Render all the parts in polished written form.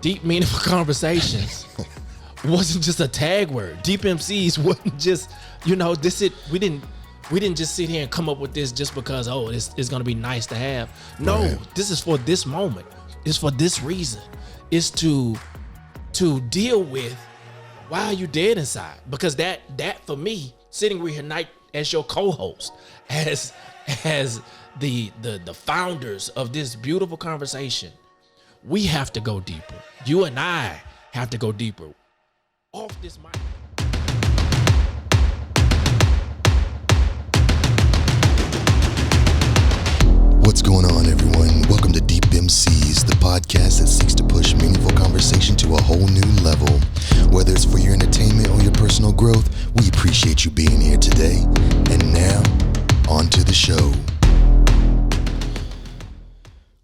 Deep, meaningful conversations wasn't just a tag word. Deep MCs wasn't just, we didn't just sit here and come up with this just because, it's going to be nice to have. No, Right. This is for this moment. It's for this reason. It's to deal with why are you dead inside? Because that for me, sitting here tonight as your co-host, as the founders of this beautiful conversation, we have to go deeper. You and I have to go deeper. Off this mic. What's going on, everyone? Welcome to Deep MCs, the podcast that seeks to push meaningful conversation to a whole new level. Whether it's for your entertainment or your personal growth, we appreciate you being here today. And now, on to the show.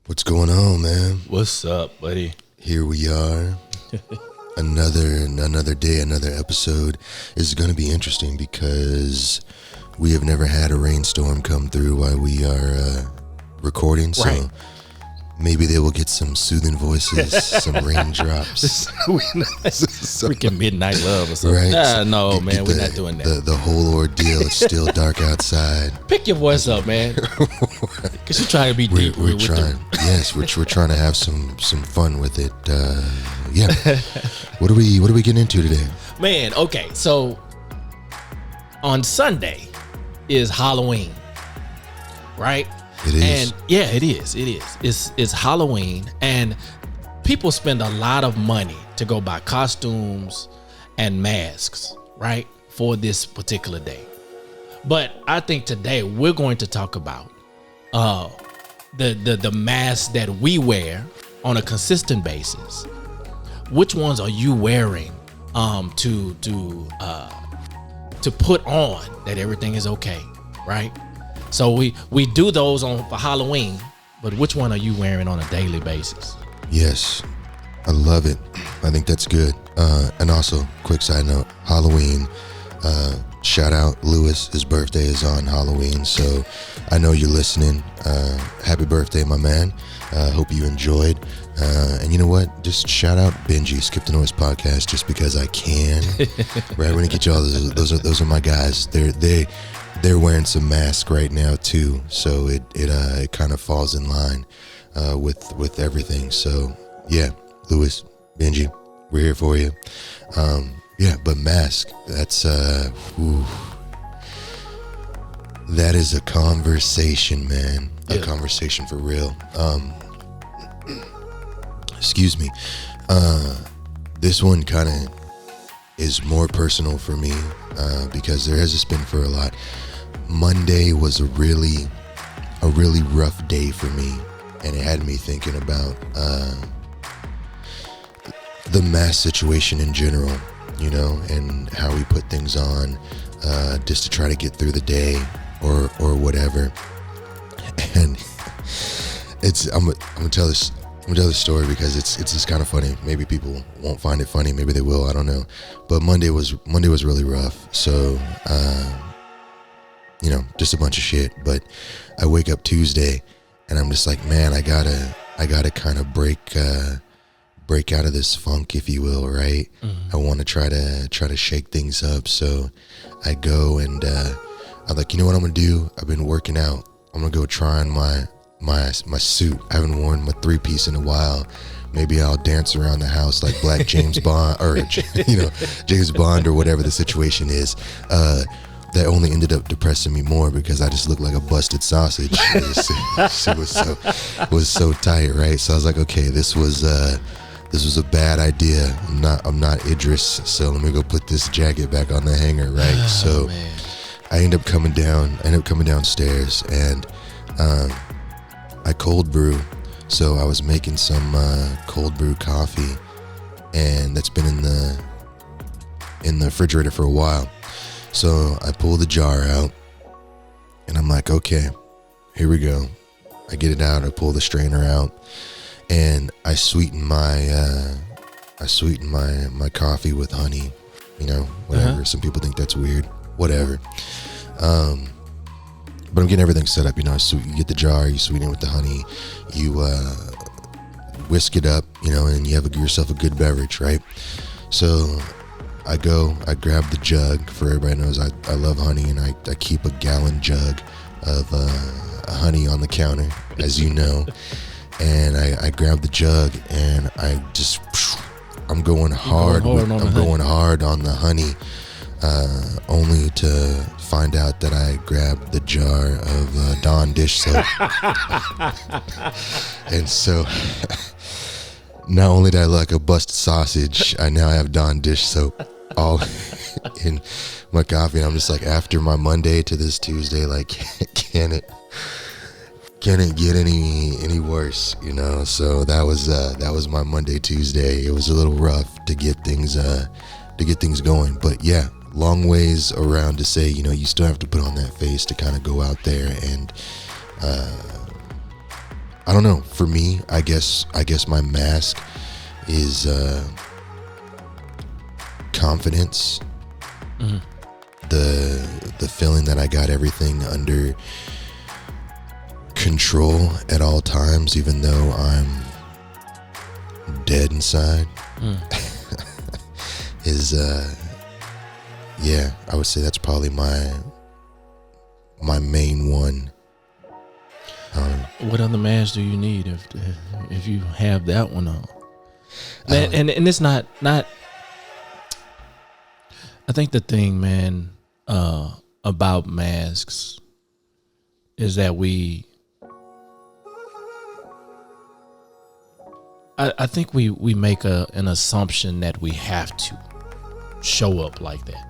What's going on, man? What's up, buddy? Here we are. Another day, another episode. This is going to be interesting because we have never had a rainstorm come through while we are recording, so right. Maybe they will get some soothing voices, some raindrops. Freaking midnight love or something. Right? No, man, we're not doing that. The whole ordeal. It's still dark outside. Pick your voice up, man. Because you're trying to be deep. We're trying. Yes, we're trying to have some fun with it. Yeah. What are we getting into today? Man, okay, so on Sunday is Halloween, right? It is. And yeah, it is. It's Halloween, and people spend a lot of money to go buy costumes and masks, right, for this particular day. But I think today we're going to talk about the masks that we wear on a consistent basis. Which ones are you wearing to put on that everything is okay, right? So we do those for Halloween, but which one are you wearing on a daily basis? Yes, I love it. I think that's good. And also, quick side note, Halloween. Shout out Lewis. His birthday is on Halloween, so I know you're listening. Happy birthday, my man. Hope you enjoyed. And you know what? Just shout out Benji, Skip the Noise podcast, just because I can. Right? We're gonna get y'all. Those are my guys. They're wearing some masks right now too, so it kind of falls in line with everything. So yeah, Lewis, Benji, we're here for you. Yeah, but mask, that's that is a conversation, man. Yeah. A conversation for real. Excuse me. This one kind of is more personal for me because there has just been for a lot. Monday was a really rough day for me, and it had me thinking about the mask situation in general, and how we put things on just to try to get through the day or whatever. And I'm gonna tell this story because it's just kind of funny. Maybe people won't find it funny, maybe they will, I don't know. But Monday was really rough. So just a bunch of shit. But I wake up Tuesday and I'm just like, man, I gotta kind of break out of this funk, if you will, right? Mm-hmm. I want to try to shake things up. So I go and I'm like, you know what I'm gonna do? I've been working out. I'm gonna go try on my suit. I haven't worn my 3-piece in a while. Maybe I'll dance around the house like Black James Bond or James Bond or whatever the situation is. That only ended up depressing me more because I just looked like a busted sausage. It was so tight, right? So I was like, okay, this was a bad idea. I'm not Idris, so let me go put this jacket back on the hanger, right? So man. I end up coming downstairs and I cold brew. So I was making some cold brew coffee, and that's been in the refrigerator for a while. So I pull the jar out and I'm like, okay, here we go. I get it out, I pull the strainer out, and I sweeten my coffee with honey, whatever. Uh-huh. Some people think that's weird, whatever. But I'm getting everything set up, you get the jar, you sweeten it with the honey, you whisk it up, and you have yourself a good beverage, right? So I grab the jug. For everybody knows I love honey, and I keep a gallon jug of honey on the counter, as you know. And I grab the jug, and I'm going hard. I'm going hard on the honey, only to find out that I grabbed the jar of Dawn dish soap. And so, not only did I like a busted sausage, I now have Dawn dish soap all in my coffee. And I'm just like, after my Monday to this Tuesday, like, can it get any worse? So that was my Monday, Tuesday. It was a little rough to get things going, but yeah, long ways around to say, you still have to put on that face to kind of go out there. And I don't know, for me, I guess my mask is confidence. Mm-hmm. The feeling that I got everything under control at all times, even though I'm dead inside. Is I would say that's probably my main one. What other mask do you need if you have that one on? And it's not. I think the thing, man, about masks is that I think we make an assumption that we have to show up like that.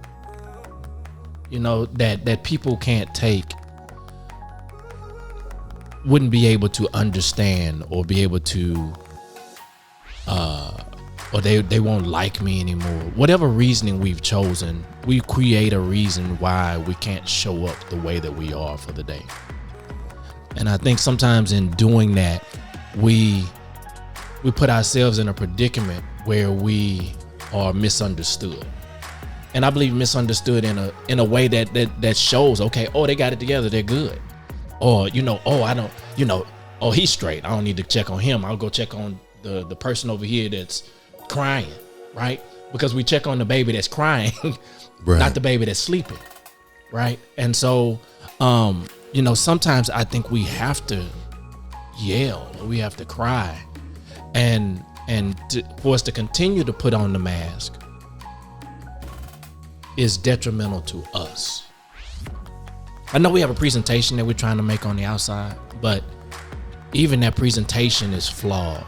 That people wouldn't be able to understand or be able to, or they won't like me anymore. Whatever reasoning we've chosen, we create a reason why we can't show up the way that we are for the day. And I think sometimes in doing that, we put ourselves in a predicament where we are misunderstood. And I believe misunderstood in a way that shows, okay, they got it together, they're good. Or, he's straight, I don't need to check on him, I'll go check on the person over here that's crying, right? Because we check on the baby that's crying, right, not the baby that's sleeping, right? And so, sometimes I think we have to yell, or we have to cry, and for us to continue to put on the mask is detrimental to us. I know we have a presentation that we're trying to make on the outside, but even that presentation is flawed.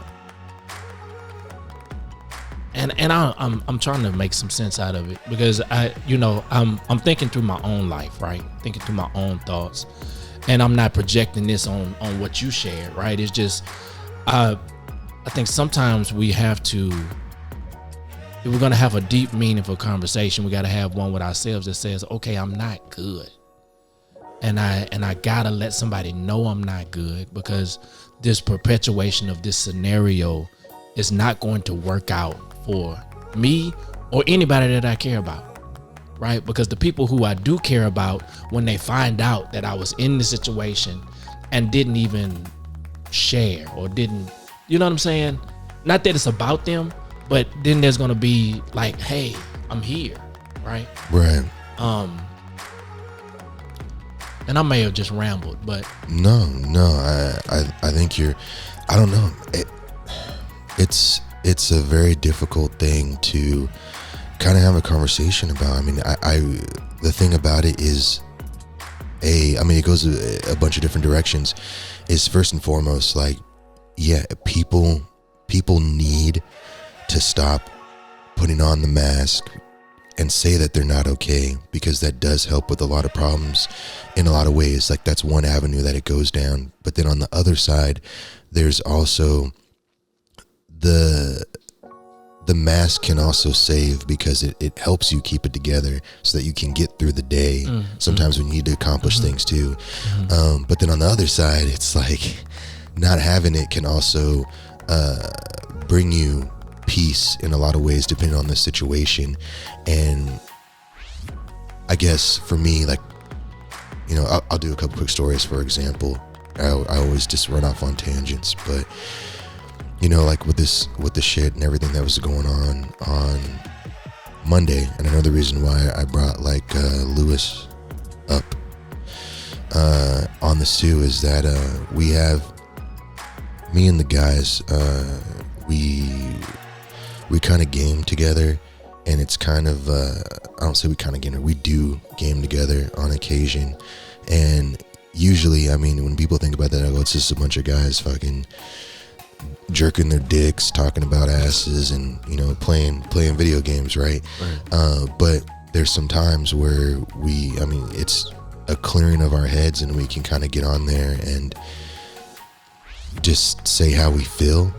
And I'm trying to make some sense out of it, because I'm thinking through my own life, right? Thinking through my own thoughts, and I'm not projecting this on what you shared, right? It's just I think sometimes we have to, if we're gonna have a deep, meaningful conversation, we gotta have one with ourselves that says, okay, I'm not good. And I gotta let somebody know I'm not good, because this perpetuation of this scenario is not going to work out for me or anybody that I care about, right? Because the people who I do care about, when they find out that I was in the situation and didn't even share or didn't, you know what I'm saying? Not that it's about them, but then there's gonna be like, hey, I'm here, right? Right. And I may have just rambled, but no, I think I don't know. It's a very difficult thing to kind of have a conversation about. I mean, the thing about it is, it goes a bunch of different directions. Is first and foremost, like, yeah, people need to stop putting on the mask and say that they're not okay, because that does help with a lot of problems in a lot of ways. Like, that's one avenue that it goes down. But then on the other side, there's also the mask can also save, because it helps you keep it together so that you can get through the day. Sometimes we need to accomplish things too. But then on the other side, it's like not having it can also bring you peace in a lot of ways, depending on the situation. And I guess for me, like, I'll do a couple quick stories. For example, I always just run off on tangents, but you know, like with the shit and everything that was going on Monday, and I know the reason why I brought like Lewis up on this too is that we have me and the guys, we kind of game together, and it's kind of I don't say we kind of game, we do game together on occasion. And usually, I mean, when people think about that, I go, it's just a bunch of guys fucking jerking their dicks, talking about asses, and, you know, playing video games, right? But there's some times where it's a clearing of our heads, and we can kind of get on there and just say how we feel.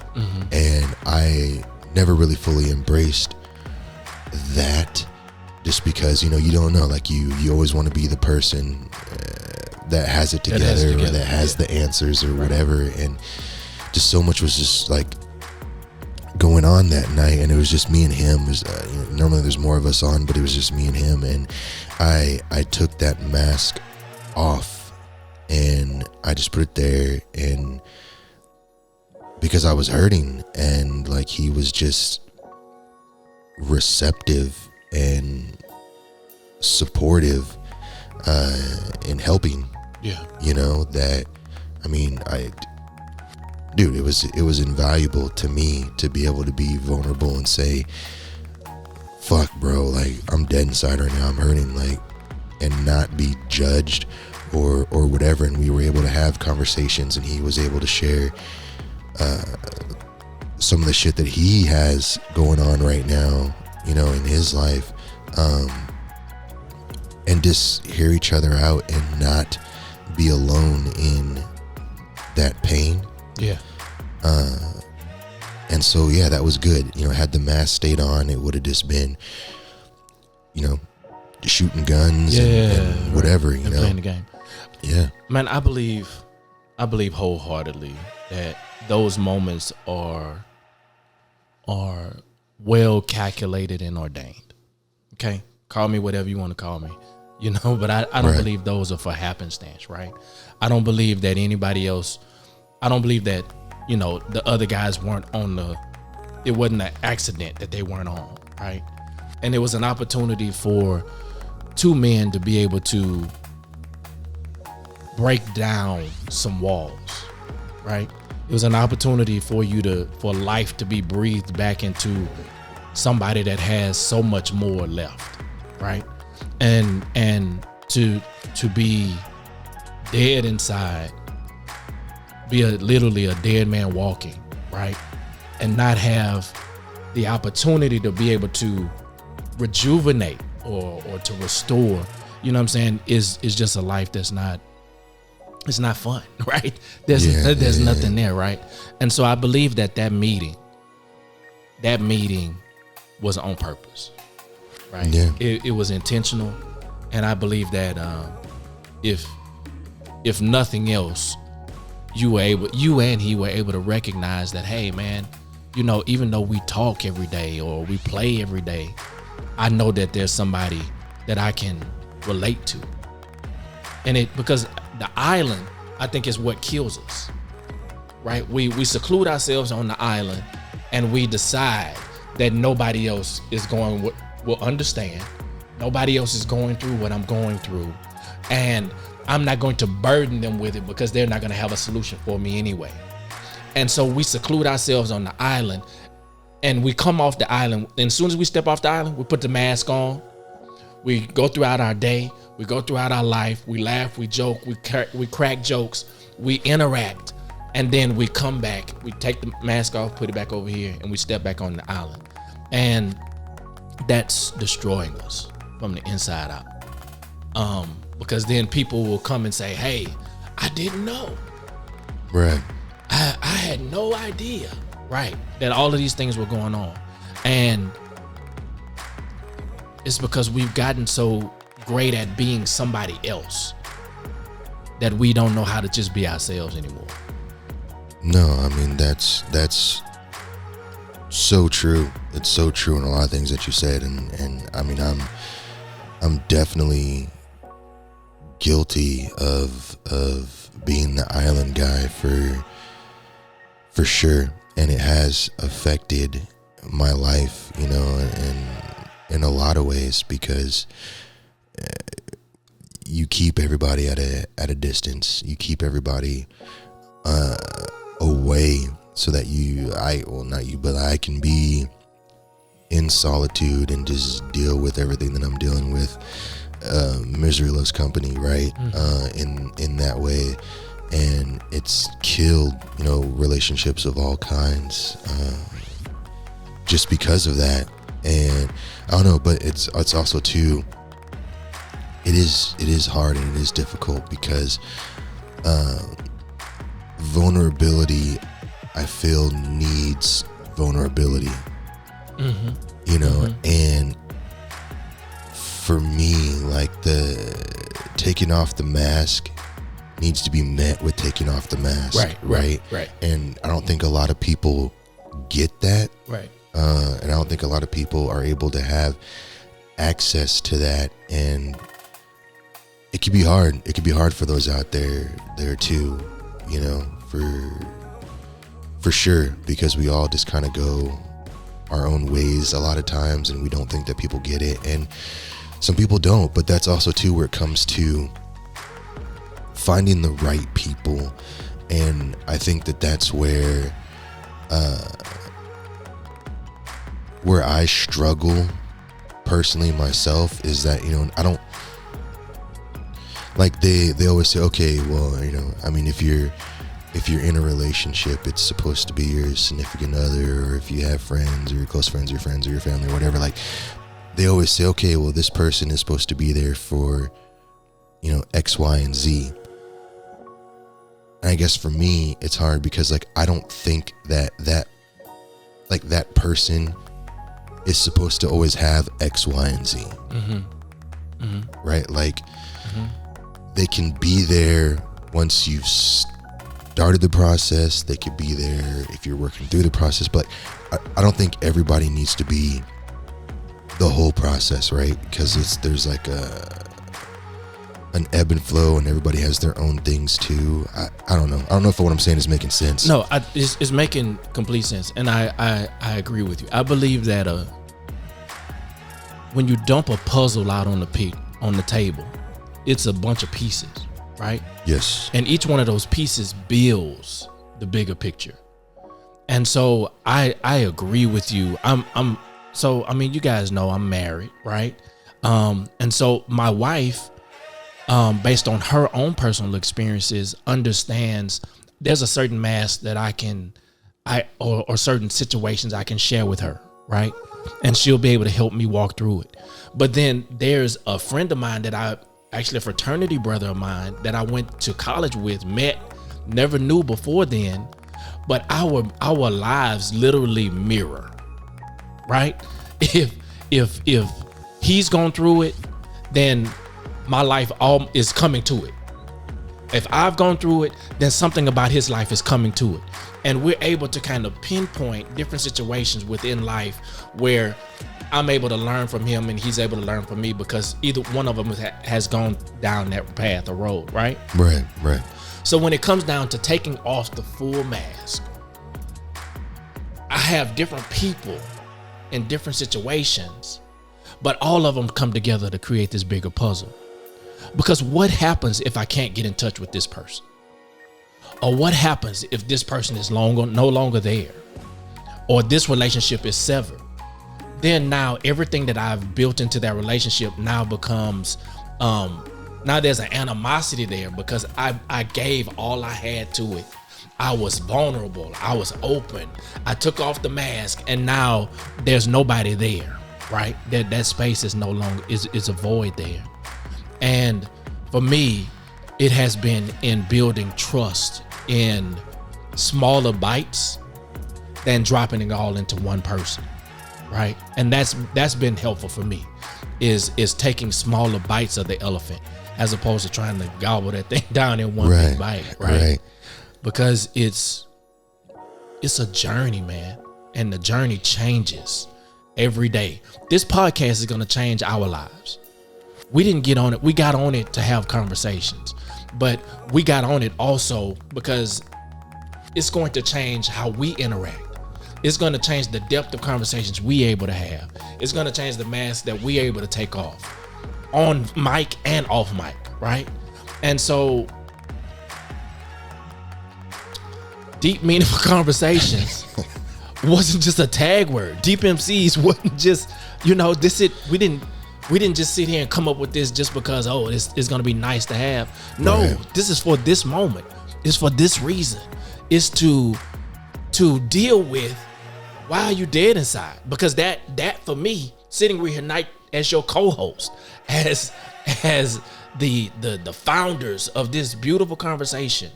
And I never really fully embraced that, just because, you know, you don't know, like you always want to be the person that has it together, or that has the answers or whatever. And just so much was just like going on that night, and it was just me and him. It was, you know, normally there's more of us on, but it was just me and him. And I took that mask off, and I just put it there, and because I was hurting, and like he was just receptive and supportive in helping. Yeah. You know, that, I mean, dude, it was invaluable to me to be able to be vulnerable and say, fuck, bro, like, I'm dead inside right now, I'm hurting, like, and not be judged or whatever. And we were able to have conversations, and he was able to share some of the shit that he has going on right now, you know, in his life, and just hear each other out and not be alone in that pain. Yeah. And so, yeah, that was good. You know, had the mask stayed on, it would have just been, you know, shooting guns and whatever, you know, playing the game. Yeah. Man, I believe wholeheartedly that those moments are well calculated and ordained. Okay? Call me whatever you want to call me. You know, but I don't believe those are for happenstance, right? I don't believe that anybody else, I don't believe that, you know, the other guys weren't on it wasn't an accident that they weren't on, right? And it was an opportunity for two men to be able to break down some walls, right? It was an opportunity for for life to be breathed back into somebody that has so much more left, right? And to be dead inside, be literally a dead man walking, right? And not have the opportunity to be able to rejuvenate or to restore, you know what I'm saying, is just a life that's not, it's not fun, right? There's nothing there, right? And so I believe that meeting was on purpose, right? Yeah. It was intentional, and I believe that if nothing else, you and he were able to recognize that, hey man, you know, even though we talk every day or we play every day, I know that there's somebody that I can relate to. And because the island, I think, is what kills us, right? We seclude ourselves on the island, and we decide that nobody else is will understand. Nobody else is going through what I'm going through, and I'm not going to burden them with it because they're not going to have a solution for me anyway. And so we seclude ourselves on the island, and we come off the island. And as soon as we step off the island, we put the mask on. We go throughout our day. We go throughout our life. We laugh, we joke, we crack jokes, we interact. And then we come back, we take the mask off, put it back over here, and we step back on the island. And that's destroying us from the inside out. Because then people will come and say, hey, I didn't know. Right. I had no idea, right, that all of these things were going on. And it's because we've gotten so great at being somebody else that we don't know how to just be ourselves anymore. No, I mean, that's so true. It's so true in a lot of things that you said. And I mean, I'm definitely guilty of being the island guy for sure. and it has affected my life, you know, in a lot of ways, because you keep everybody at a distance. You keep everybody away so that I can be in solitude and just deal with everything that I'm dealing with. Misery loves company, right? In that way. And it's killed, you know, relationships of all kinds, just because of that. And I don't know, but it's also too, it is hard and it is difficult because vulnerability, I feel, needs vulnerability. You know, and for me, like, the taking off the mask needs to be met with taking off the mask, right? And I don't think a lot of people get that, right? And I don't think a lot of people are able to have access to that, and it can be hard. It can be hard for those out there too, you know, for sure, because we all just kind of go our own ways a lot of times, and we don't think that people get it, and some people don't. But that's also too where it comes to finding the right people. And I think that that's where I struggle personally myself, is that, you know, I don't like, they always say, okay, well, you know, I mean, if you're in a relationship, it's supposed to be your significant other, or if you have friends or your close friends, your friends or your family or whatever, like, they always say, okay, well, this person is supposed to be there for, you know, X, Y, and Z. And I guess for me, it's hard because, like, I don't think that person is supposed to always have X, Y, and Z. Right? Like, they can be there once you've started the process. They could be there if you're working through the process. But I don't think everybody needs to be the whole process, right? Because there's like an ebb and flow, and everybody has their own things too. I don't know. I don't know if what I'm saying is making sense. No, it's making complete sense, and I agree with you. I believe that when you dump a puzzle out on the table, it's a bunch of pieces, right? Yes. And each one of those pieces builds the bigger picture. And so I agree with you. So, I mean, you guys know I'm married, right? And so my wife, based on her own personal experiences, understands there's a certain mask that or certain situations I can share with her, right? And she'll be able to help me walk through it. But then there's a friend of mine actually a fraternity brother of mine that I went to college with, never knew before then, but our lives literally mirror. Right? If he's gone through it, then my life is coming to it. If I've gone through it, then something about his life is coming to it. And we're able to kind of pinpoint different situations within life where I'm able to learn from him and he's able to learn from me, because either one of them has gone down that path or road, right? Right. So when it comes down to taking off the full mask, I have different people in different situations, but all of them come together to create this bigger puzzle. Because what happens if I can't get in touch with this person? Or what happens if this person is no longer there? Or this relationship is severed? Then now everything that I've built into that relationship now becomes, now there's an animosity there, because I gave all I had to it. I was vulnerable. I was open. I took off the mask, and now there's nobody there, right? That space is no longer, is a void there. And for me, it has been in building trust in smaller bites than dropping it all into one person, right? And that's been helpful for me, is taking smaller bites of the elephant as opposed to trying to gobble that thing down in one big bite, right? Because it's a journey, man. And the journey changes every day. This podcast is going to change our lives. We didn't get on it. We got on it to have conversations, but we got on it also because it's going to change how we interact. It's going to change the depth of conversations we able to have. It's going to change the mask that we able to take off on mic and off mic, right? And so deep, meaningful conversations wasn't just a tag word. Deep MCs wasn't just, we didn't just sit here and come up with this just because, it's going to be nice to have. No, Right. This is for this moment. It's for this reason. It's to deal with why are you dead inside? Because that for me, sitting here tonight as your co-host, as the founders of this beautiful conversation,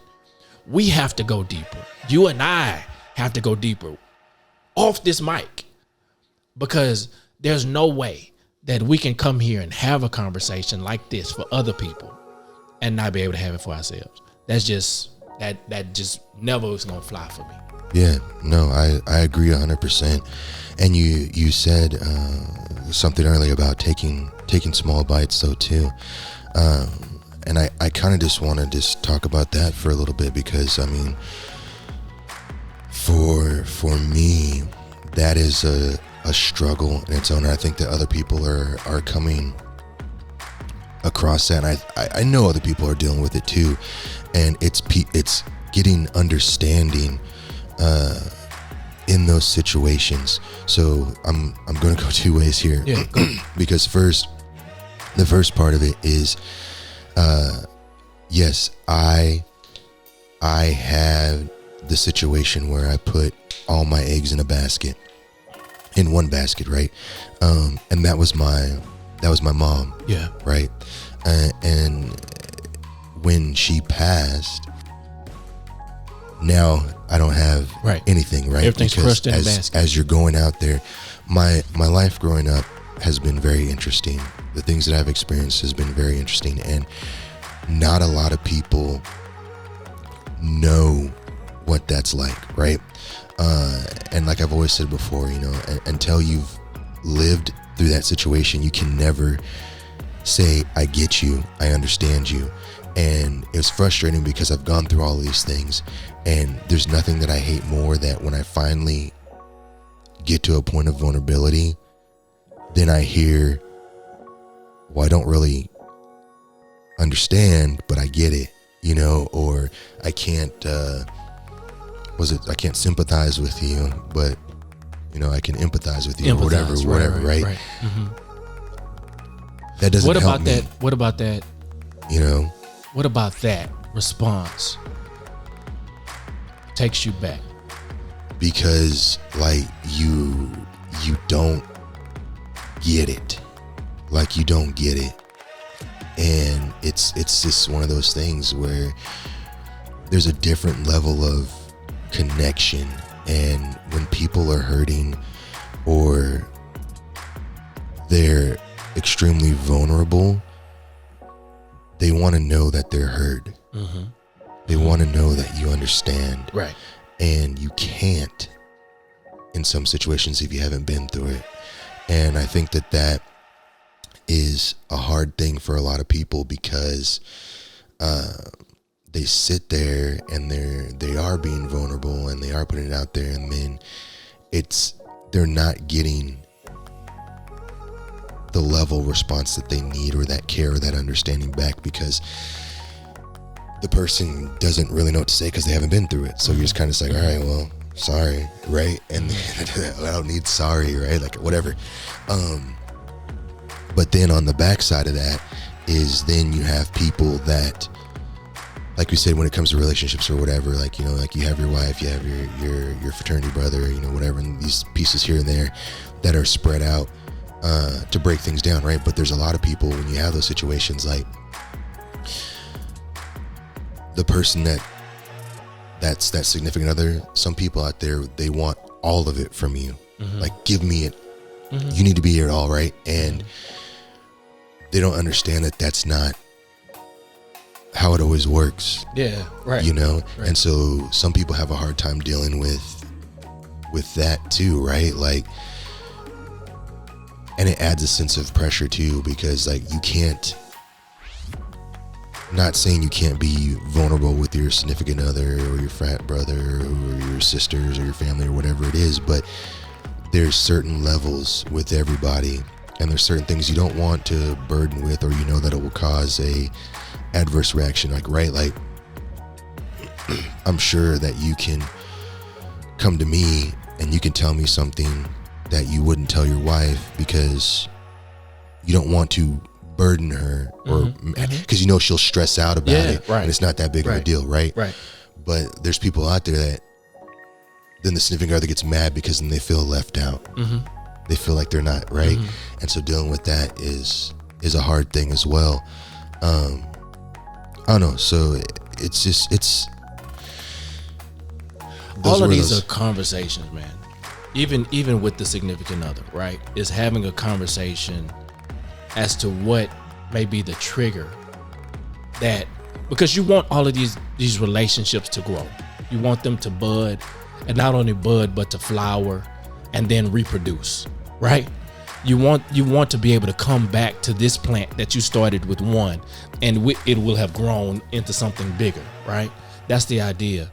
we have to go deeper. You and I have to go deeper off this mic, because there's no way that we can come here and have a conversation like this for other people and not be able to have it for ourselves. That's just that just never is gonna fly for me. Yeah, no, I agree 100%. And you said something earlier about taking small bites though too. And I kind of just want to just talk about that for a little bit, because I mean, for me, that is a struggle in its own. And I think that other people are coming across that. And I know other people are dealing with it too. And it's getting understanding in those situations. So I'm going to go two ways here. Yeah, Because the first part of it is, yes, I had the situation where I put all my eggs in one basket, right? And that was my mom. Yeah. Right. And when she passed, now I don't have anything, right? Everything's crushed in a basket. As you're going out there, my life growing up has been very interesting. The things that I've experienced has been very interesting, and not a lot of people know what that's like, right? And like I've always said before, until you've lived through that situation, you can never say, I get you, I understand you. And it's frustrating because I've gone through all these things, and there's nothing that I hate more that when I finally get to a point of vulnerability, then I hear, well, I don't really understand, but I get it, or I can't, I can't sympathize with you, but, I can empathize with you, or whatever, right? Mm-hmm. That doesn't help me. What about that? What about that response takes you back? Because you don't get it. You don't get it. And it's just one of those things where there's a different level of connection, and when people are hurting or they're extremely vulnerable, they want to know that they're heard. Mm-hmm. They want to know that you understand. Right. And you can't in some situations if you haven't been through it. And I think that is a hard thing for a lot of people, because they sit there and they are being vulnerable and they are putting it out there, and then they're not getting the level of response that they need, or that care, or that understanding back, because the person doesn't really know what to say because they haven't been through it. So you're just kind of like, all right, well, sorry, right? And I don't need sorry, right? Whatever. But then on the backside of that is then you have people that, like we said, when it comes to relationships or whatever, you have your wife, you have your fraternity brother, whatever, and these pieces here and there that are spread out to break things down, right? But there's a lot of people, when you have those situations, like the person that's that significant other, some people out there, they want all of it from you. Mm-hmm. Give me it. Mm-hmm. You need to be here, all right? And they don't understand that that's not how it always works. Yeah, right. Right. And so some people have a hard time dealing with that too, right? And it adds a sense of pressure too, because you can't, not saying you can't be vulnerable with your significant other or your frat brother or your sisters or your family or whatever it is, but there's certain levels with everybody, and there's certain things you don't want to burden with, or you know that it will cause a adverse reaction. Like, right, like I'm sure that you can come to me and you can tell me something that you wouldn't tell your wife because you don't want to burden her, or because you know she'll stress out about it, right. and it's not that big of a deal, right? Right. But there's people out there that then the significant other gets mad because then they feel left out. They feel like they're not right, and so dealing with that is a hard thing as well. I don't know. So it's just all of these are conversations, man. Even with the significant other, right? Is having a conversation as to what may be the trigger that, because you want all of these relationships to grow. You want them to bud, and not only bud, but to flower and then reproduce, right? You want to be able to come back to this plant that you started with one, and it will have grown into something bigger, right? That's the idea.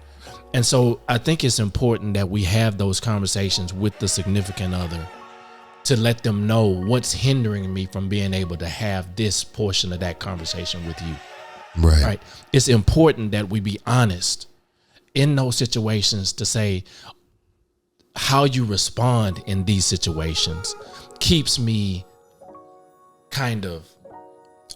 And so I think it's important that we have those conversations with the significant other to let them know what's hindering me from being able to have this portion of that conversation with you. Right. It's important that we be honest in those situations to say how you respond in these situations keeps me kind of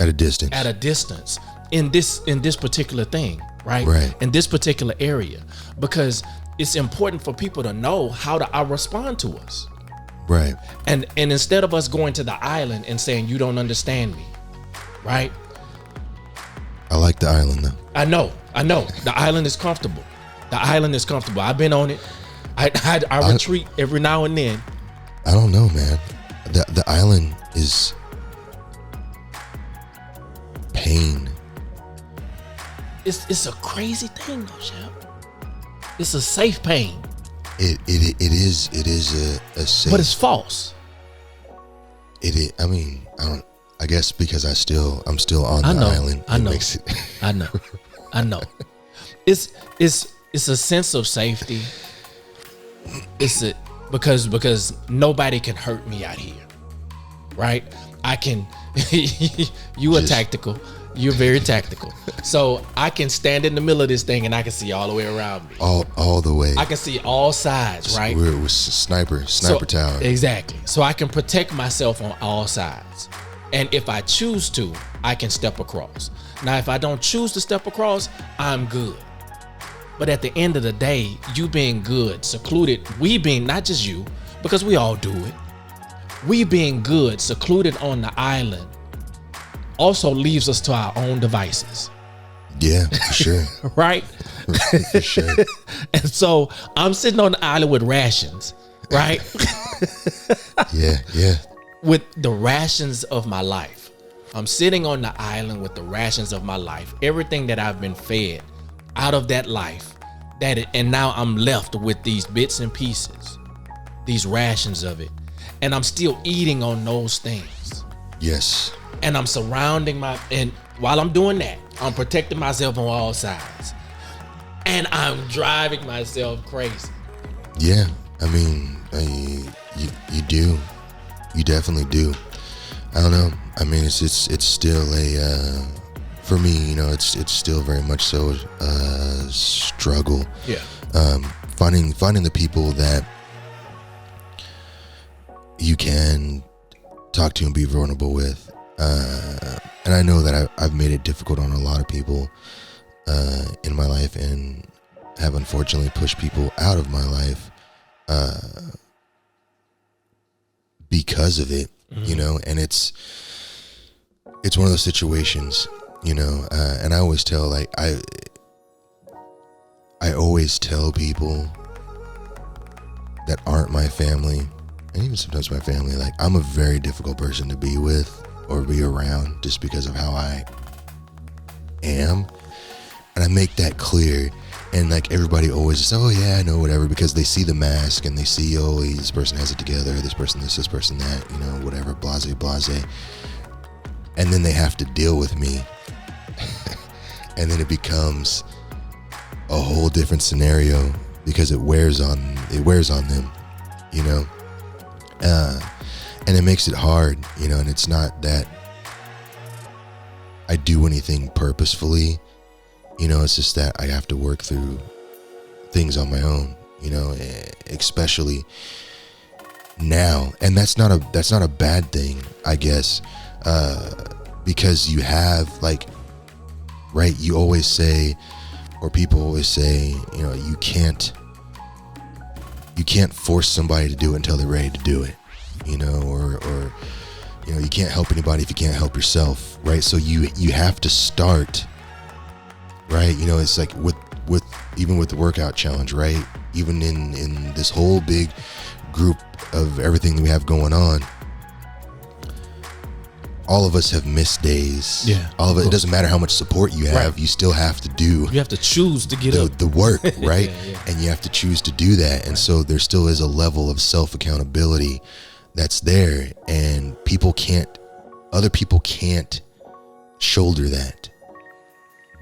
at a distance in this particular thing, right? In this particular area, because it's important for people to know how to respond to us. Right. And instead of us going to the island and saying, you don't understand me, right? I like the island though. I know. The island is comfortable. I've been on it. I retreat every now and then. I don't know, man. The island is pain. It's a crazy thing though, Shep. It's a safe pain. It is a safe, but it's false. It is. I mean, I guess because I'm still on the island. I know. It's a sense of safety. Because nobody can hurt me out here, right? I can. You're tactical. You're very tactical. So I can stand in the middle of this thing and I can see all the way around me. All the way. I can see all sides, right? We're with sniper tower. Exactly. So I can protect myself on all sides. And if I choose to, I can step across. Now, if I don't choose to step across, I'm good. But at the end of the day, you being good, secluded, we being, not just you, because we all do it, we being good, secluded on the island, also leaves us to our own devices. Yeah, for sure. Right? For sure. And so I'm sitting on the island with rations, right? Yeah. With the rations of my life. I'm sitting on the island with the rations of my life. Everything that I've been fed out of that life. And now I'm left with these bits and pieces, these rations of it. And I'm still eating on those things. Yes. And I'm and while I'm doing that, I'm protecting myself on all sides. And I'm driving myself crazy. Yeah. I mean, you do. You definitely do. I don't know. I mean, it's still for me, you know, it's still very much so a struggle. Yeah. Finding the people that you can talk to and be vulnerable with. And I know that I've made it difficult on a lot of people in my life, and have unfortunately pushed people out of my life because of it, you know. And it's one of those situations, you know, and I always tell, like, I always tell people that aren't my family, and even sometimes my family, like, I'm a very difficult person to be with or be around just because of how I am. And I make that clear. And like, everybody always says, oh yeah, I know, whatever, because they see the mask and they see, oh, this person has it together, this person this person that, you know, whatever, blase. And then they have to deal with me and then it becomes a whole different scenario because it wears on them, you know. And it makes it hard, you know. And it's not that I do anything purposefully, you know. It's just that I have to work through things on my own, you know, especially now. And that's not a bad thing, I guess, because you have, like, right, you always say, or people always say, you know, you can't force somebody to do it until they're ready to do it, you know, or you know, you can't help anybody if you can't help yourself, right? So you have to start, right? You know, it's like with even with the workout challenge, right? Even in this whole big group of everything that we have going on, all of us have missed days. Yeah. All of it. It doesn't matter how much support you have. Right. You still have to do. You have to choose to get up. The work, right? Yeah. And you have to choose to do that. And so there still is a level of self accountability that's there, and other people can't shoulder that.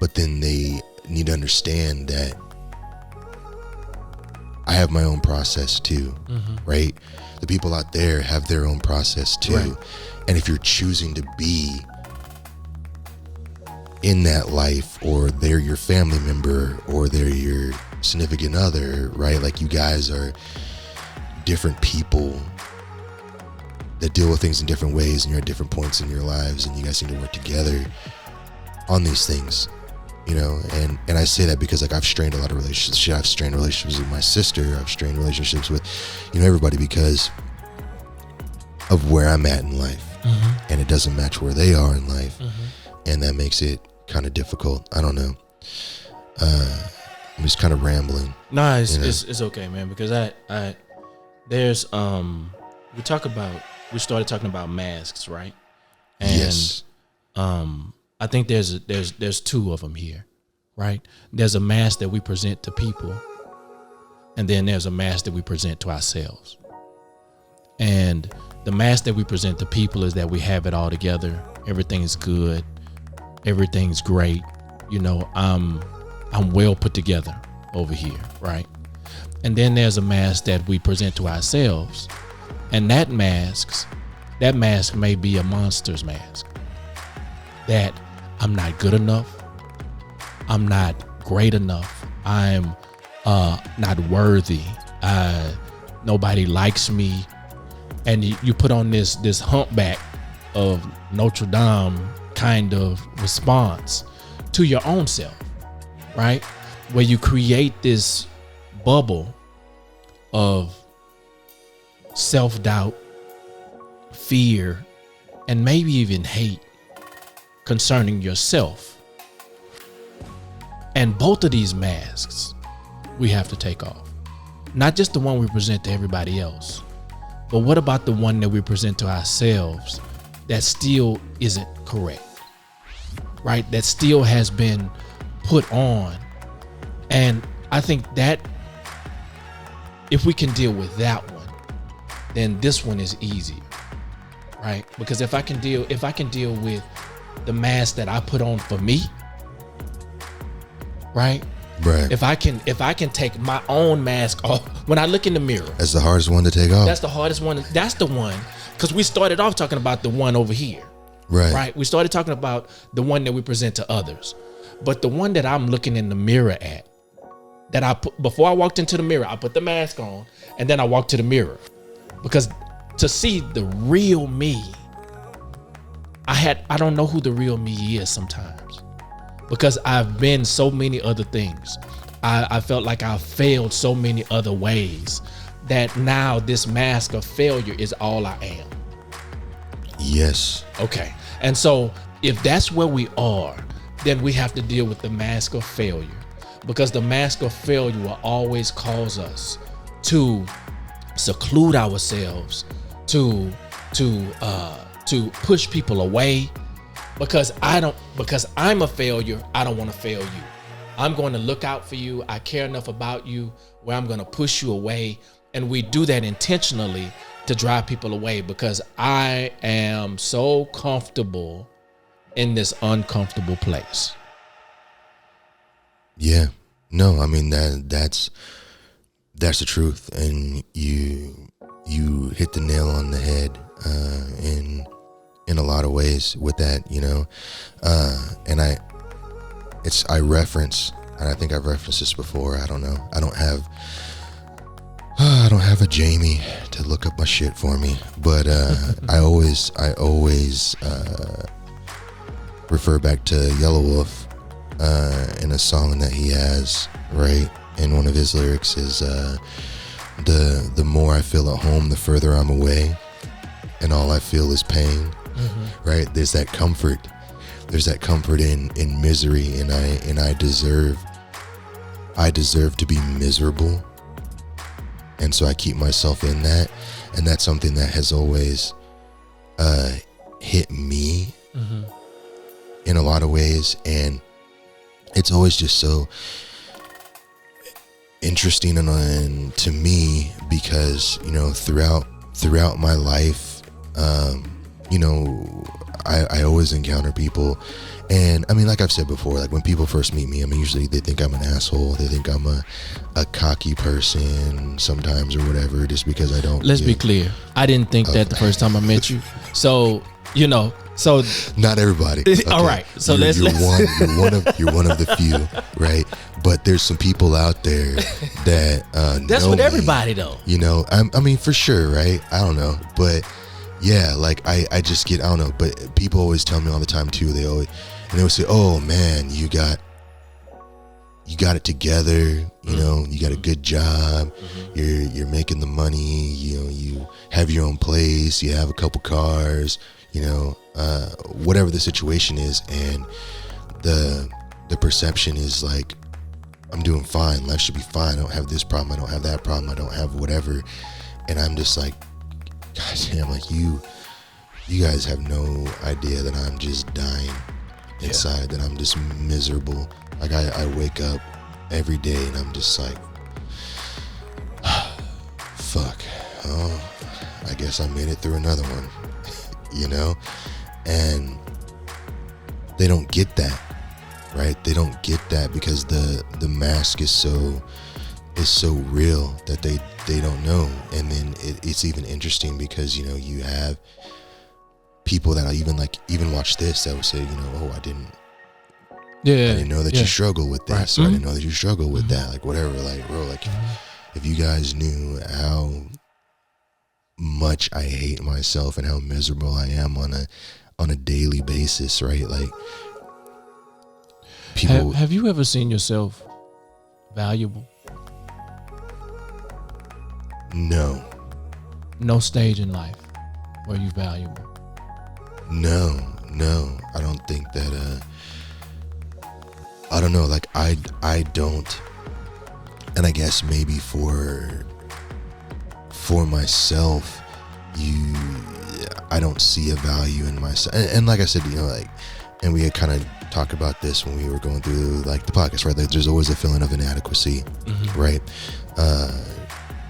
But then they need to understand that I have my own process too, right? The people out there have their own process too. Right. And if you're choosing to be in that life, or they're your family member, or they're your significant other, right? Like, you guys are different people that deal with things in different ways, and you're at different points in your lives, and you guys need to work together on these things, you know. And I say that because, like, I've strained a lot of relationships. I've strained relationships with my sister. I've strained relationships with, you know, everybody, because of where I'm at in life. And it doesn't match where they are in life. And that makes it kind of difficult. I don't know. I'm just kind of rambling. Nah, it's, you know? it's okay, man, because there's we started talking about masks, right? And Yes. I think there's two of them here, right? There's a mask that we present to people, and then there's a mask that we present to ourselves. And the mask that we present to people is that we have it all together. Everything's good. Everything's great. You know, I'm well put together over here, right? And then there's a mask that we present to ourselves, and that mask may be a monster's mask. That I'm not good enough. I'm not great enough. I'm not worthy. Nobody likes me. And you put on this humpback of Notre Dame kind of response to your own self, right? Where you create this bubble of self-doubt, fear, and maybe even hate concerning yourself. And both of these masks we have to take off. Not just the one we present to everybody else, but what about the one that we present to ourselves that still isn't correct, right? That still has been put on. And I think that if we can deal with that one, then this one is easier, right? Because if I can deal with the mask that I put on for me, right? Right. If I can take my own mask off when I look in the mirror. That's the hardest one to take off. That's the hardest one. That's the one, because we started off talking about the one over here. Right. We started talking about the one that we present to others. But the one that I'm looking in the mirror at, that I put, before I walked into the mirror, I put the mask on, and then I walked to the mirror. Because to see the real me, I don't know who the real me is sometimes. Because I've been so many other things. I felt like I failed so many other ways that now this mask of failure is all I am. Yes. Okay. And so if that's where we are, then we have to deal with the mask of failure, because the mask of failure will always cause us to seclude ourselves, to push people away. Because I'm a failure, I don't want to fail you. I'm going to look out for you. I care enough about you where I'm going to push you away. And we do that intentionally to drive people away, because I am so comfortable in this uncomfortable place. Yeah. No, I mean that's the truth, and you hit the nail on the head in a lot of ways with that, you know. And I reference, and I think I've referenced this before. I don't know. I don't have a Jamie to look up my shit for me, but I always refer back to Yellow Wolf in a song that he has, right? And one of his lyrics is the more I feel at home, the further I'm away, and all I feel is pain. Right? There's that comfort. There's that comfort in misery, and I deserve to be miserable, and so I keep myself in that, and that's something that has always hit me in a lot of ways, and it's always just so interesting and to me, because, you know, throughout my life, you know, I always encounter people, and I mean, like I've said before, like when people first meet me, I mean, usually they think I'm an asshole, they think I'm a cocky person sometimes or whatever, just because I don't. Let's be clear, I didn't think that the first time I met you, so, you know. So not everybody. Okay. All right. So you're one of the few, right? But there's some people out there that that's know with me, everybody though. You know, I mean, for sure, right? I don't know, but yeah, like I just get, I don't know, but people always tell me all the time too. They always say, "Oh man, you got it together. You know, you got a good job. You're making the money. You know, you have your own place. You have a couple cars. You know, whatever the situation is, and the perception is like, I'm doing fine. Life should be fine. I don't have this problem. I don't have that problem. I don't have whatever." And I'm just like, God damn, like you guys have no idea that I'm just dying inside, that I'm just miserable. Like I wake up every day and I'm just like, fuck. Oh, I guess I made it through another one. You know? And they don't get that, right? They don't get that because the mask is so real that they don't know. And then it's even interesting because, you know, you have people that even watch this that would say, you know, "Oh, I didn't know that you struggle with this, or I didn't know that you struggle with that," like whatever, like bro, like if you guys knew how much I hate myself and how miserable I am on a daily basis, right? Like people. Have you ever seen yourself valuable? No. No stage in life where you valuable. No, I don't think that. I don't know. Like I don't, and I guess maybe for myself, I don't see a value in myself. And like I said, you know, like, and we had kind of talked about this when we were going through like the podcast, right? Like there's always a feeling of inadequacy, right?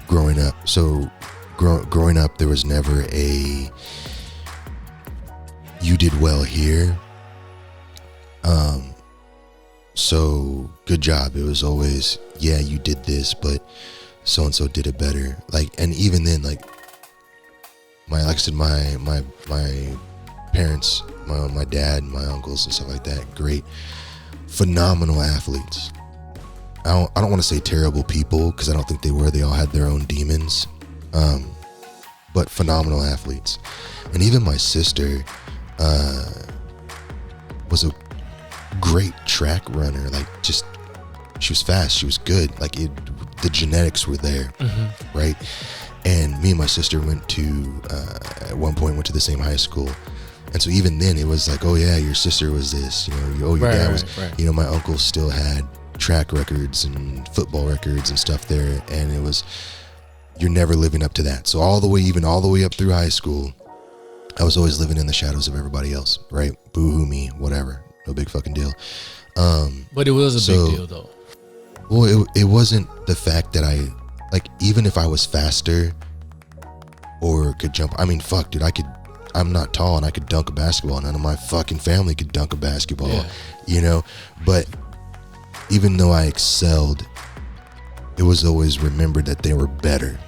Growing up, so growing up, there was never a you did well here. So good job. It was always, yeah, you did this, but so and so did it better. Like, and even then, like I said, my parents, my dad, my uncles and stuff like that, great, phenomenal athletes. I don't want to say terrible people, because I don't think they were. They all had their own demons, but phenomenal athletes. And even my sister was a great track runner. Like, just, she was fast, she was good. Like, the genetics were there, right? And me and my sister went to, at one point, went to the same high school. And so even then, it was like, oh yeah, your sister was this, you know, your dad was, you know, my uncle still had track records and football records and stuff there. And it was, you're never living up to that. So all the way up through high school, I was always living in the shadows of everybody else, right? Boo-hoo me, whatever. No big fucking deal. But it was a big deal though. Well, it wasn't the fact that even if I was faster or could jump, I mean, fuck, dude, I'm not tall and I could dunk a basketball. None of my fucking family could dunk a basketball, you know? But even though I excelled, it was always remembered that they were better.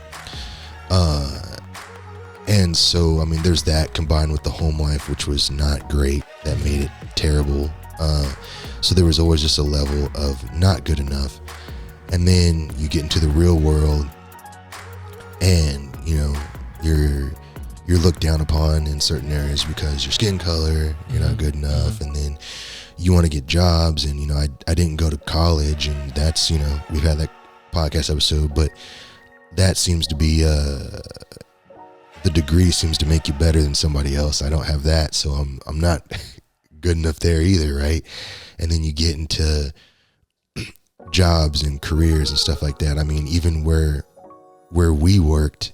And so, I mean, there's that combined with the home life, which was not great. That made it terrible. So there was always just a level of not good enough. And then you get into the real world and, you know, you're looked down upon in certain areas because your skin color, you're not good enough. And then you want to get jobs. And, you know, I didn't go to college, and that's, you know, we've had that podcast episode, but that seems to be, the degree seems to make you better than somebody else. I don't have that, so I'm not good enough there either, right? And then you get into jobs and careers and stuff like that. I mean, even where we worked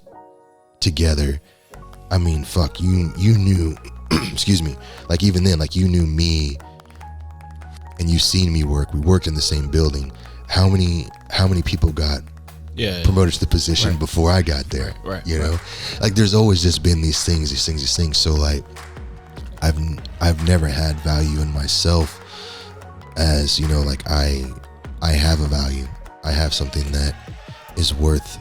together, I mean, fuck, you knew, excuse me, like even then, like you knew me and you seen me work. We worked in the same building. How many people got promoted to the position before I got there? Right. You know, like there's always just been these things. So like, I've never had value in myself as, you know, like I have a value. I have something that is worth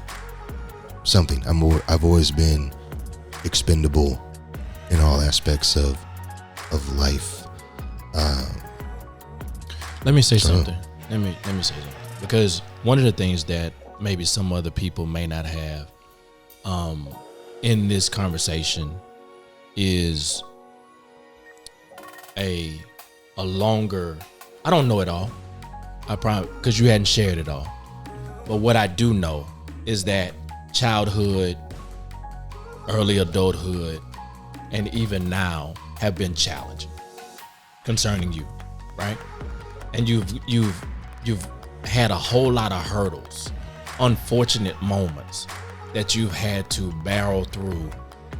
something. I've always been expendable in all aspects of life. Let me say something. Let me say something, because one of the things that maybe some other people may not have in this conversation is a longer, I don't know it all, I promise, because you hadn't shared it all, but what I do know is that childhood, early adulthood, and even now have been challenging concerning you, right? And you've had a whole lot of hurdles, unfortunate moments that you've had to barrel through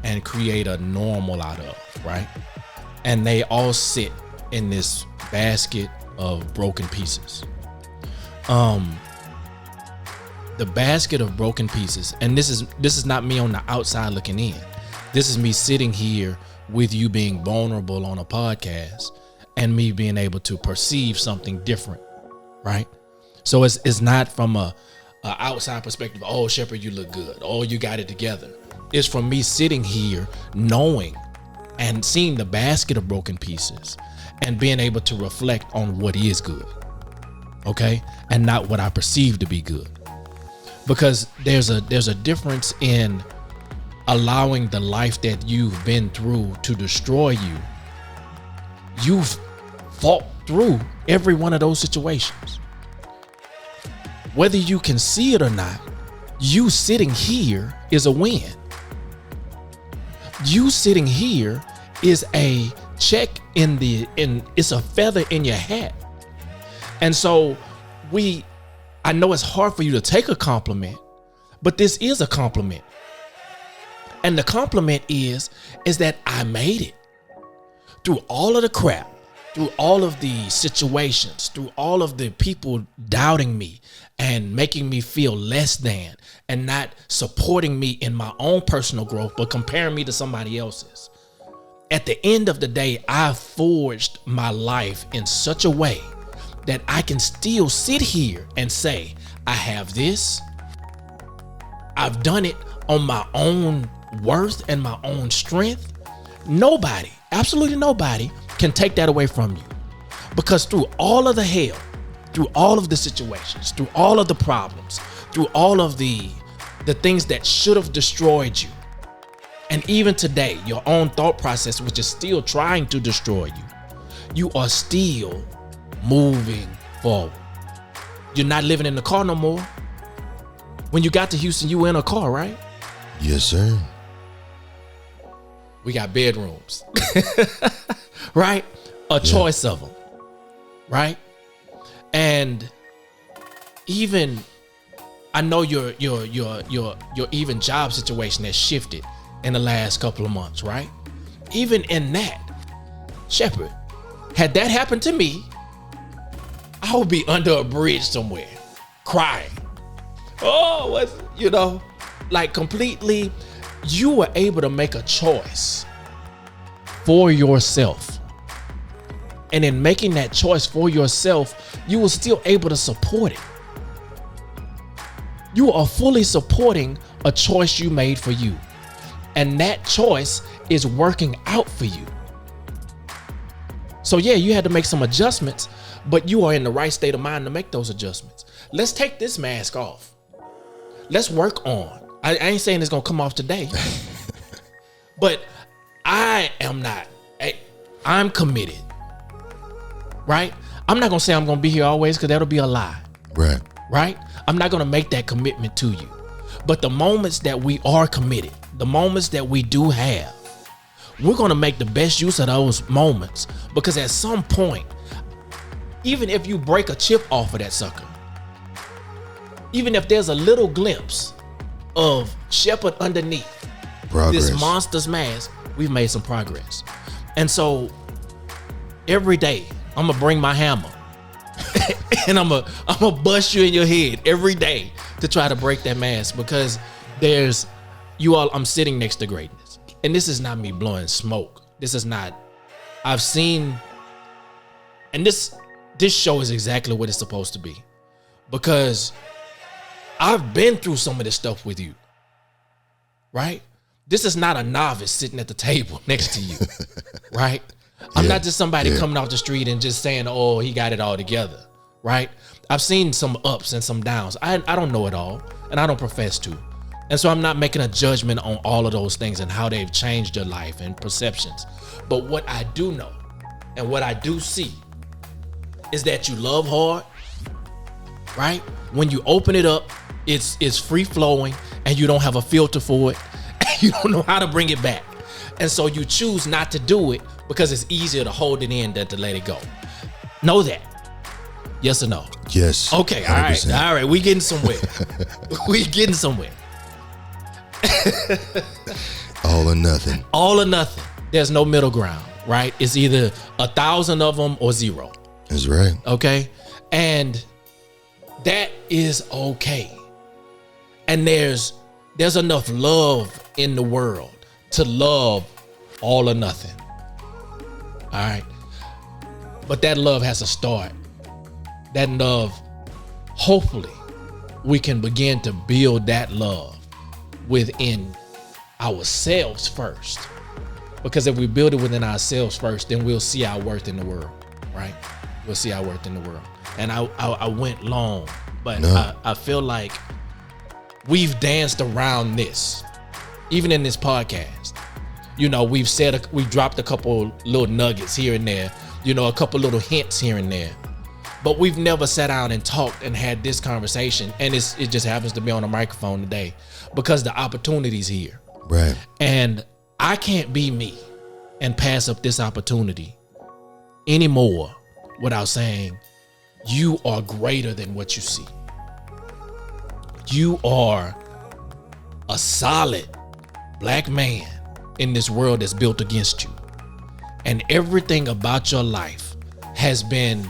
and create a normal out of, right? And they all sit in this basket of broken pieces. The basket of broken pieces, and this is not me on the outside looking in. This is me sitting here with you being vulnerable on a podcast and me being able to perceive something different, right? So it's not from a outside perspective. Oh, Shepherd, you look good. Oh, you got it together. It's from me sitting here knowing and seeing the basket of broken pieces and being able to reflect on what is good, okay, and not what I perceive to be good. Because there's a difference in allowing the life that you've been through to destroy you. You've fought through every one of those situations. Whether you can see it or not, you sitting here is a win. You sitting here is a check it's a feather in your hat. And so I know it's hard for you to take a compliment, but this is a compliment. And the compliment is that I made it through all of the crap, through all of the situations, through all of the people doubting me and making me feel less than and not supporting me in my own personal growth, but comparing me to somebody else's. At the end of the day, I forged my life in such a way that I can still sit here and say, I have this. I've done it on my own worth and my own strength. Nobody, absolutely nobody, can take that away from you. Because through all of the hell, through all of the situations, through all of the problems, through all of the things that should have destroyed you, and even today, your own thought process, which is still trying to destroy you, you are still moving forward. You're not living in the car no more. When you got to Houston, you were in a car, right? Yes, sir. We got bedrooms, right? A choice of them, right? And even I know your even job situation has shifted in the last couple of months, right? Even in that, Shepherd, had that happened to me, I would be under a bridge somewhere, crying. Oh, what's, like completely. You were able to make a choice for yourself And in making that choice for yourself, you were still able to support it. You are fully supporting a choice you made for you. And that choice is working out for you. So yeah, you had to make some adjustments, but you are in the right state of mind to make those adjustments. Let's take this mask off. Let's work on. I ain't saying it's gonna come off today, but I am not. I'm committed, right? I'm not gonna say I'm gonna be here always, because that'll be a lie. Right? I'm not gonna make that commitment to you. But the moments that we are committed, the moments that we do have, we're gonna make the best use of those moments, because at some point, even if you break a chip off of that sucker, even if there's a little glimpse of Shepherd underneath Progress. this monster's mask, we've made some progress. And so every day I'm gonna bring my hammer and I'm gonna bust you in your head every day to try to break that mask, because I'm sitting next to greatness. And this is not me blowing smoke. This is not, I've seen, and this show is exactly what it's supposed to be, because I've been through some of this stuff with you, right? This is not a novice sitting at the table next to you, right? I'm not just somebody coming off the street and just saying, oh, he got it all together, right? I've seen some ups and some downs. I don't know it all, and I don't profess to. And so I'm not making a judgment on all of those things and how they've changed your life and perceptions. But what I do know and what I do see is that you love hard, right? When you open it up, it's free flowing and you don't have a filter for it. You don't know how to bring it back. And so you choose not to do it because it's easier to hold it in than to let it go. Know that. Yes or no? Yes. Okay. 100%. All right. We getting somewhere. We getting somewhere. All or nothing. All or nothing. There's no middle ground, right? It's either 1,000 of them or zero. That's right. Okay. And that is okay. And there's enough love in the world to love all or nothing. All right. But that love has to start. That love, hopefully, we can begin to build that love within ourselves first. Because if we build it within ourselves first, then we'll see our worth in the world, right? We'll see our worth in the world. And I went long, but no. I feel like we've danced around this, even in this podcast. You know, we've dropped a couple little nuggets here and there, you know, a couple little hints here and there, but we've never sat down and talked and had this conversation. And it just happens to be on a microphone today because the opportunity's here. Right. And I can't be me and pass up this opportunity anymore without saying, you are greater than what you see. You are a solid black man in this world that's built against you. And everything about your life has been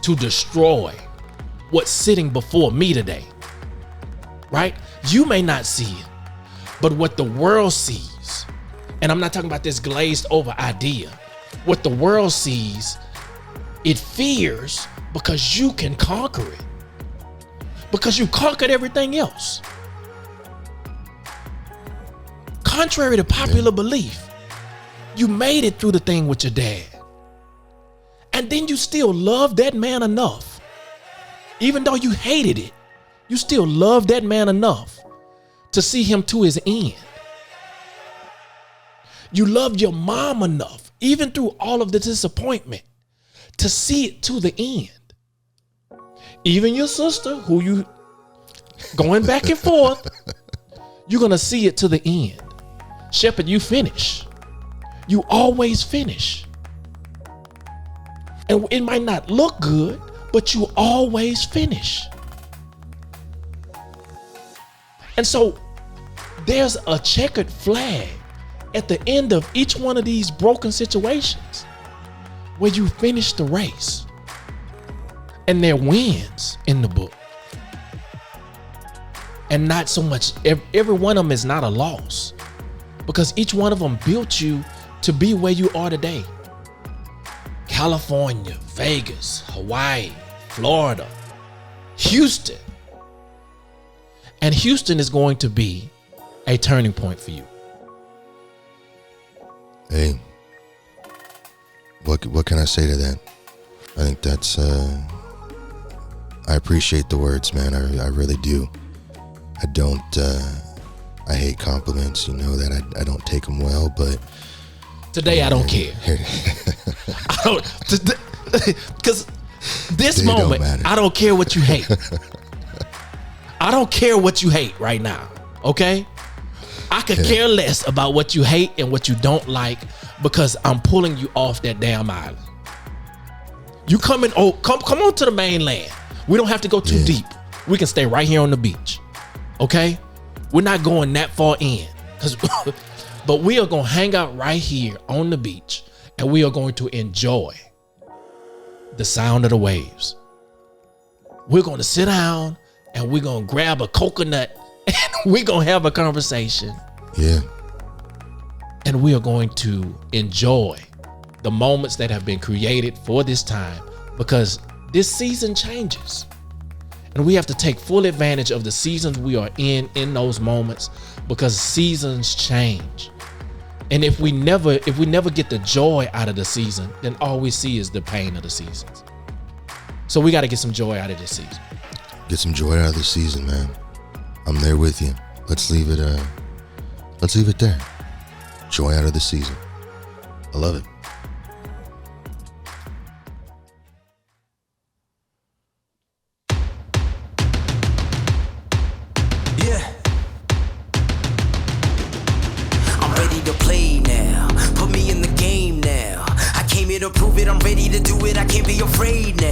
to destroy what's sitting before me today, right? You may not see it, but what the world sees, and I'm not talking about this glazed over idea, what the world sees, it fears because you can conquer it. Because you conquered everything else. Contrary to popular belief, you made it through the thing with your dad. And then you still loved that man enough. Even though you hated it, you still loved that man enough to see him to his end. You loved your mom enough, even through all of the disappointment, to see it to the end. Even your sister, who you going back and forth, you're going to see it to the end. Shepherd, you finish. You always finish. And it might not look good, but you always finish. And so there's a checkered flag at the end of each one of these broken situations where you finish the race. And there are wins in the book. And not so much, every one of them is not a loss, because each one of them built you to be where you are today. California, Vegas, Hawaii, Florida, Houston. And Houston is going to be a turning point for you. Hey, what can I say to that? I think that's, I appreciate the words, man. I really do. I don't, I hate compliments, you know that. I don't take them well, but today I don't care. I don't, because this They don't moment, matter. I don't care what you hate. I don't care what you hate right now, okay? I could care less about what you hate and what you don't like because I'm pulling you off that damn island. You coming? Oh, come on to the mainland. We don't have to go too deep. We can stay right here on the beach, okay? We're not going that far in, but we are gonna hang out right here on the beach, and we are going to enjoy the sound of the waves. We're gonna sit down and we're gonna grab a coconut and we're gonna have a conversation. yeah, And we are going to enjoy the moments that have been created for this time, because this season changes. And we have to take full advantage of the seasons we are in those moments, because seasons change. And if we never get the joy out of the season, then all we see is the pain of the seasons. So we got to get some joy out of this season. get some joy out of the season, man. I'm there with you. Let's leave it there. Joy out of the season. I love it. Yeah. I'm ready to play now. Put me in the game now. I came here to prove it. I'm ready to do it. I can't be afraid now.